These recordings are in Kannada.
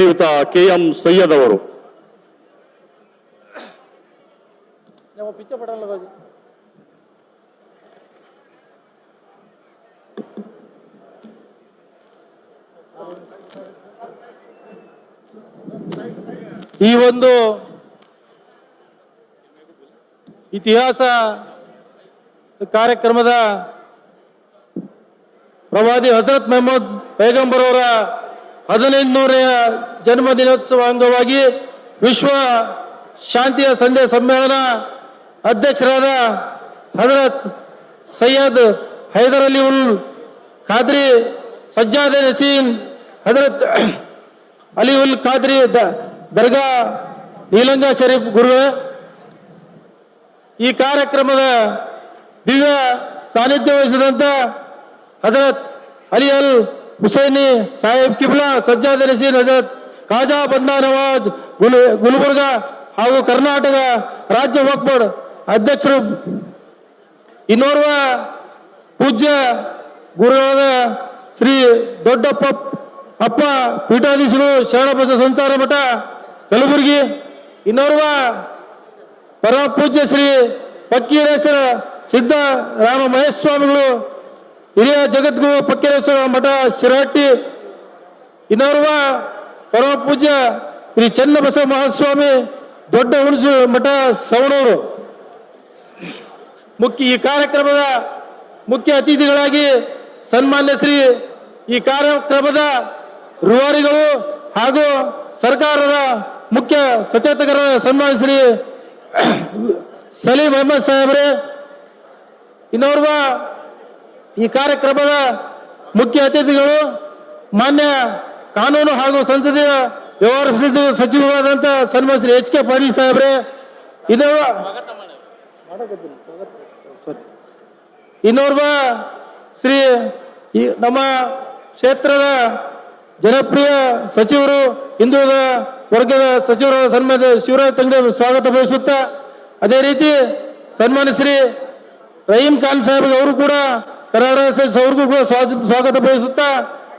ಶ್ರೀಯುತ KM ಸೈಯದ್ ಅವರು. ಈ ಒಂದು ಇತಿಹಾಸ ಕಾರ್ಯಕ್ರಮದ ಪ್ರವಾದಿ ಹಜರತ್ ಮೊಹಮ್ಮದ್ ಪೈಗಂಬರ್ ಅವರ 15ನೇ ಜನ್ಮ ದಿನೋತ್ಸವ ಅಂಗವಾಗಿ ವಿಶ್ವ ಶಾಂತಿಯ ಸಂದೇಶ ಸಮ್ಮೇಳನ ಅಧ್ಯಕ್ಷರಾದ ಹಜರತ್ ಸೈಯದ್ ಹೈದರ್ ಅಲಿ ಉಲ್ ಖಾದ್ರಿ ಸಜ್ಜಾದ್ ನಸೀನ್ ಹಜರತ್ ಅಲಿ ಉಲ್ ಖಾದ್ರಿ ದರ್ಗಾ ನೀಲಂಗ ಶರೀಫ್ ಗುರುವೆ, ಈ ಕಾರ್ಯಕ್ರಮದ ದಿವ್ಯ ಸಾನ್ನಿಧ್ಯ ವಹಿಸಿದಂಥ ಹಜರತ್ ಅಲಿ ಅಲ್ ಹುಸೈನಿ ಸಾಹೇಬ್ ಕಿಬ್ಲಾ ಸಜ್ಜಾದ್ ನಸೀನ್ ಹಜರತ್ ಖಾಜಾ ಬಂದಾ ನವಾಜ್ ಗುಲ್ಬರ್ಗ ಹಾಗೂ ಕರ್ನಾಟಕ ರಾಜ್ಯ ವಕ್ಫ್ ಬೋರ್ಡ್ ಅಧ್ಯಕ್ಷರು, ಇನ್ನೋರ್ವ ಪೂಜ್ಯ ಗುರುವಾದ ಶ್ರೀ ದೊಡ್ಡಪ್ಪ ಅಪ್ಪ ಪೀಠಾಧೀಶರು ಶರಣಬಸವ ಸಂಸ್ಥಾನ ಮಠ ಕಲಬುರಗಿ, ಇನ್ನೋರ್ವ ಪರಮ ಪೂಜ್ಯ ಶ್ರೀ ಫಕ್ಕೀರೇಶ್ವರ ಸಿದ್ದರಾಮ ಮಹೇಶ್ ಸ್ವಾಮಿಗಳು ಹಿರಿಯ ಜಗದ್ಗುರು ಫಕ್ಕೀರೇಶ್ವರ ಮಠ ಶಿರಹಟ್ಟಿ, ಇನ್ನೋರ್ವ ಪರಮ ಪೂಜ್ಯ ಶ್ರೀ ಚನ್ನಬಸವ ಮಹಾಸ್ವಾಮಿ ದೊಡ್ಡ ಹುಣಸು ಮಠ ಸವಣೂರು. ಈ ಕಾರ್ಯಕ್ರಮದ ಮುಖ್ಯ ಅತಿಥಿಗಳಾಗಿ ಸನ್ಮಾನ್ಯ ಶ್ರೀ ಈ ಕಾರ್ಯಕ್ರಮದ ರೂವಾರಿಗಳು ಹಾಗೂ ಸರ್ಕಾರದ ಮುಖ್ಯ ಸಚೇತಕರ ಸನ್ಮಾನ್ಯ ಶ್ರೀ ಸಲೀಂ ಅಹಮದ್ ಸಾಹೇಬ್ರೆ, ಇನ್ನೋರ್ವ ಈ ಕಾರ್ಯಕ್ರಮದ ಮುಖ್ಯ ಅತಿಥಿಗಳು ಮಾನ್ಯ ಕಾನೂನು ಹಾಗೂ ಸಂಸದೀಯ ವ್ಯವಹಾರ ಸಚಿವರಾದಂಥ ಸನ್ಮಾನ್ಯ ಶ್ರೀ HK ಪಾಟೀಲ್ ಸಾಹೇಬ್ರೆ, ಇನ್ನೋರ್ವ ಶ್ರೀ ನಮ್ಮ ಕ್ಷೇತ್ರದ ಜನಪ್ರಿಯ ಸಚಿವರು ಹಿಂದುಳಿದ ವರ್ಗದ ಸಚಿವರಾದ ಸನ್ಮಾನ್ಯ ಶಿವರಾಜ್ ತಂಗಡಿ ಸ್ವಾಗತ ಬಯಸುತ್ತಾ, ಅದೇ ರೀತಿ ಸನ್ಮಾನ್ಯ ಶ್ರೀ ರಹೀಂ ಖಾನ್ ಸಾಹೇಬ್ ಅವರು ಕೂಡ ಕರ್ನಾಟಕ ಅವ್ರಿಗೂ ಕೂಡ ಸ್ವಾಗತ ಬಯಸುತ್ತಾ,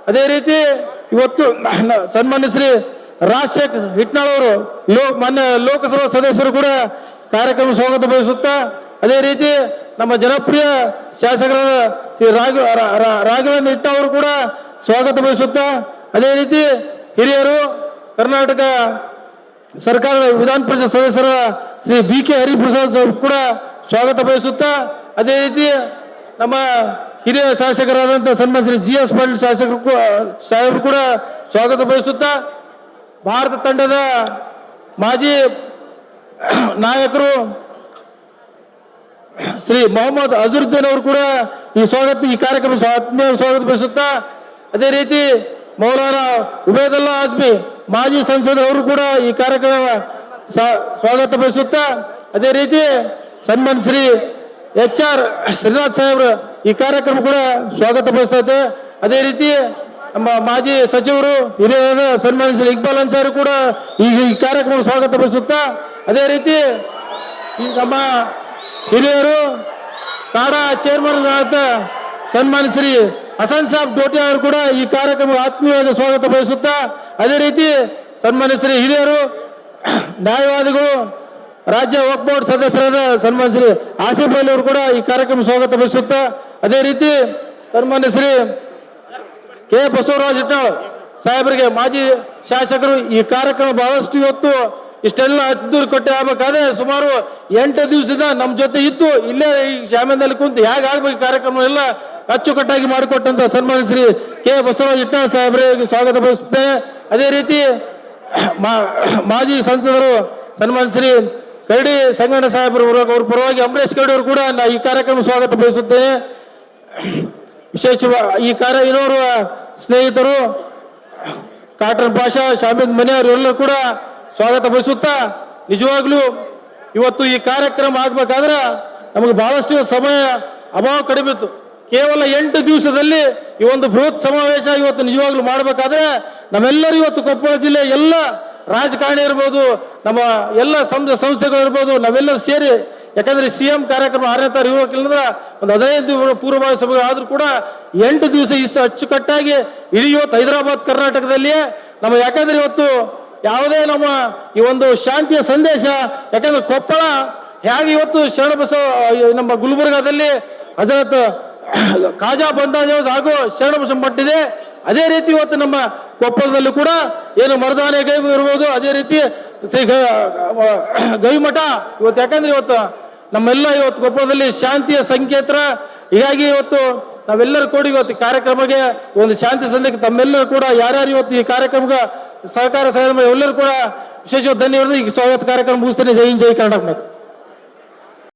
ಅದೇ ರೀತಿ ಇವತ್ತು ಸನ್ಮಾನ್ಯ ಶ್ರೀ ರಾಜಶೇಖರ್ ಹಿಟ್ನಾಳ್ ಅವರು ಮಾನ್ಯ ಲೋಕಸಭಾ ಸದಸ್ಯರು ಕೂಡ ಕಾರ್ಯಕ್ರಮ ಸ್ವಾಗತ ಬಯಸುತ್ತಾ, ಅದೇ ರೀತಿ ನಮ್ಮ ಜನಪ್ರಿಯ ಶಾಸಕರಾದ ಶ್ರೀ ರಾಘವೇಂದ್ರ ಹಿಟ್ಟ ಅವರು ಕೂಡ ಸ್ವಾಗತ ಬಯಸುತ್ತಾ, ಅದೇ ರೀತಿ ಹಿರಿಯರು ಕರ್ನಾಟಕ ಸರ್ಕಾರದ ವಿಧಾನ ಪರಿಷತ್ ಸದಸ್ಯರ ಶ್ರೀ BK ಹರಿಪ್ರಸಾದ್ ಕೂಡ ಸ್ವಾಗತ ಬಯಸುತ್ತಾ, ಅದೇ ರೀತಿ ನಮ್ಮ ಹಿರಿಯ ಶಾಸಕರಾದಂಥ ಸನ್ಮಾನ್ಯ ಶ್ರೀ GS ಪಾಟೀಲ್ ಸಾಹೇಬರು ಕೂಡ ಸ್ವಾಗತ ಬಯಸುತ್ತಾ, ಭಾರತ ತಂಡದ ಮಾಜಿ ನಾಯಕರು ಶ್ರೀ ಮೊಹಮ್ಮದ್ ಅಜರುದ್ದೀನ್ ಅವರು ಕೂಡ ಈ ಕಾರ್ಯಕ್ರಮ ಸ್ವಾಗತ ಬಯಸುತ್ತಾ, ಅದೇ ರೀತಿ ಮೌಲಾನಾ ಉಬೇದುಲ್ಲಾ ಆಜ್ಮಿ ಮಾಜಿ ಸಂಸದರು ಕೂಡ ಈ ಕಾರ್ಯಕ್ರಮ ಸ್ವಾಗತ ಬಯಸುತ್ತಾ, ಅದೇ ರೀತಿ ಸನ್ಮಾನ್ಯ ಶ್ರೀ HR ಶ್ರೀನಾಥ್ ಸಾಹೇಬ್ರು ಈ ಕಾರ್ಯಕ್ರಮ ಕೂಡ ಸ್ವಾಗತ ಬಯಸ್ತೈತೆ. ಅದೇ ರೀತಿ ನಮ್ಮ ಮಾಜಿ ಸಚಿವರು ಹಿರಿಯರಾದ ಸನ್ಮಾನ್ಯ ಶ್ರೀ ಇಕ್ಬಾಲ್ ಅನ್ಸಾರಿ ಕೂಡ ಈ ಕಾರ್ಯಕ್ರಮ ಸ್ವಾಗತ ಬಯಸುತ್ತಾ, ಅದೇ ರೀತಿ ನಮ್ಮ ಹಿರಿಯರು ಕಾಡಾ ಚೇರ್ಮನ್ ಆದ ಸನ್ಮಾನ್ಯ ಶ್ರೀ ಹಸನ್ ಸಾಬ್ ಡೋಟಿ ಅವರು ಕೂಡ ಈ ಕಾರ್ಯಕ್ರಮ ಆತ್ಮೀಯವಾಗಿ ಸ್ವಾಗತ ಬಯಸುತ್ತಾ, ಅದೇ ರೀತಿ ಸನ್ಮಾನ್ಯ ಶ್ರೀ ಹಿರಿಯರು ನ್ಯಾಯವಾದಿಗಳು ರಾಜ್ಯ ವಕ್ಫ್ ಬೋರ್ಡ್ ಸದಸ್ಯರಾದ ಸನ್ಮಾನ್ಯ ಶ್ರೀ ಆಸಿಫ್ ಅಲಿ ಅವರು ಕೂಡ ಈ ಕಾರ್ಯಕ್ರಮ ಸ್ವಾಗತ ಬಯಸುತ್ತಾ, ಅದೇ ರೀತಿ ಸನ್ಮಾನ್ಯ ಶ್ರೀ K ಬಸವರಾಜ್ ಹಿಟ್ನಾಳ್ ಸಾಹೇಬರಿಗೆ ಮಾಜಿ ಶಾಸಕರು ಈ ಕಾರ್ಯಕ್ರಮ ಬಹಳಷ್ಟು ಇವತ್ತು ಇಷ್ಟೆಲ್ಲ ಅದ್ದೂರಿ ಕೊಟ್ಟೆ ಆಗ್ಬೇಕಾದ್ರೆ ಸುಮಾರು 8 ದಿವಸದಿಂದ ನಮ್ಮ ಜೊತೆ ಇದ್ದು ಇಲ್ಲೇ ಈ ಶಾಮೀನಲ್ಲಿ ಕುಂತು ಹೇಗೆ ಆಗ್ಬೇಕು ಕಾರ್ಯಕ್ರಮ ಎಲ್ಲ ಅಚ್ಚುಕಟ್ಟಾಗಿ ಮಾಡಿಕೊಟ್ಟಂತ ಸನ್ಮಾನ್ಯ ಶ್ರೀ K ಬಸವರಾಜ್ ಹಿಟ್ನಾಳ್ ಸಾಹೇಬರಿಗೆ ಸ್ವಾಗತ ಬಯಸುತ್ತೆ. ಅದೇ ರೀತಿ ಮಾಜಿ ಸಂಸದರು ಸನ್ಮಾನ್ಯ ಶ್ರೀ ಕರಡಿ ಸಂಗಣ್ಣ ಸಾಹೇಬರು ಅವ್ರ ಪರವಾಗಿ ಅಂಬರೀಶ್ ಕರಡಿ ಅವರು ಕೂಡ ಈ ಕಾರ್ಯಕ್ರಮ ಸ್ವಾಗತ ಬಯಸುತ್ತೇನೆ. ವಿಶೇಷವಾಗಿ ಈ ಇನ್ನೋರ್ವ ಸ್ನೇಹಿತರು ಕಾಟನ್ ಪಾಷಾ ಶಾಮೀದ್ ಮನೆಯವರು ಎಲ್ಲರೂ ಕೂಡ ಸ್ವಾಗತ ಬಯಸುತ್ತಾ, ನಿಜವಾಗ್ಲೂ ಇವತ್ತು ಈ ಕಾರ್ಯಕ್ರಮ ಆಗ್ಬೇಕಾದ್ರೆ ನಮಗೆ ಬಹಳಷ್ಟು ಸಮಯ ಅಭಾವ ಕಡಿಮೆ ಇತ್ತು. ಕೇವಲ 8 ದಿವಸದಲ್ಲಿ ಈ ಒಂದು ಬೃಹತ್ ಸಮಾವೇಶ ಇವತ್ತು ನಿಜವಾಗ್ಲೂ ಮಾಡಬೇಕಾದ್ರೆ ನಮ್ಮೆಲ್ಲರೂ ಇವತ್ತು ಕೊಪ್ಪಳ ಜಿಲ್ಲೆ ಎಲ್ಲ ರಾಜಕಾರಣಿ ಇರ್ಬೋದು, ನಮ್ಮ ಎಲ್ಲ ಸಂಸ್ಥೆಗಳು ಇರ್ಬೋದು, ನಾವೆಲ್ಲರೂ ಸೇರಿ, ಯಾಕಂದ್ರೆ CM ಕಾರ್ಯಕ್ರಮ 6ನೇ ತಾರೀಕು ಇರೋಕ್ಕಿಲ್ಲಂದ್ರೆ ಒಂದು 15 ಪೂರ್ವಭಾವಿ ಸಭೆ ಆದ್ರೂ ಕೂಡ 8 ದಿವಸ ಇಷ್ಟು ಅಚ್ಚುಕಟ್ಟಾಗಿ ಇಡೀ ಇವತ್ತು ಹೈದರಾಬಾದ್ ಕರ್ನಾಟಕದಲ್ಲಿ ನಮ್ಮ ಯಾಕಂದ್ರೆ ಇವತ್ತು ಯಾವುದೇ ನಮ್ಮ ಈ ಒಂದು ಶಾಂತಿಯ ಸಂದೇಶ, ಯಾಕಂದ್ರೆ ಕೊಪ್ಪಳ ಹೇಗೆ ಇವತ್ತು ಶರಣಬಸವ ನಮ್ಮ ಗುಲ್ಬರ್ಗಾದಲ್ಲಿ ಹಜರತ್ ಖಾಜಾ ಬಂದಾಜ್ ಹಾಗೂ ಶರಣಬಸವ ಮಠ ಇದೆ, ಅದೇ ರೀತಿ ಇವತ್ತು ನಮ್ಮ ಕೊಪ್ಪಳದಲ್ಲೂ ಕೂಡ ಏನು ಮರ್ದಾನೆ ಗೈ ಇರ್ಬೋದು, ಅದೇ ರೀತಿ ಶ್ರೀ ಗವಿಮಠ ಇವತ್ತು, ಯಾಕಂದ್ರೆ ಇವತ್ತು ನಮ್ಮೆಲ್ಲ ಇವತ್ತು ಕೊಪ್ಪಳದಲ್ಲಿ ಶಾಂತಿಯ ಸಂಕೇತ. ಹೀಗಾಗಿ ಇವತ್ತು ನಾವೆಲ್ಲರೂ ಕೂಡ ಇವತ್ತು ಕಾರ್ಯಕ್ರಮಕ್ಕೆ ಒಂದು ಶಾಂತಿ ಸಂದೇಶ ತಮ್ಮೆಲ್ಲರೂ ಕೂಡ ಯಾರ್ಯಾರು ಇವತ್ತು ಈ ಕಾರ್ಯಕ್ರಮಕ್ಕೆ ಸಹಕಾರ ಎಲ್ಲರೂ ಕೂಡ ವಿಶೇಷವಾಗಿ ಧನ್ಯವಾದ. ಈ ಸ್ವಾಗತ ಕಾರ್ಯಕ್ರಮ ಮುಗಿಸ್ತೇನೆ. ಜೈ ಹಿಂದ್, ಜೈ ಕರ್ನಾಟಕ.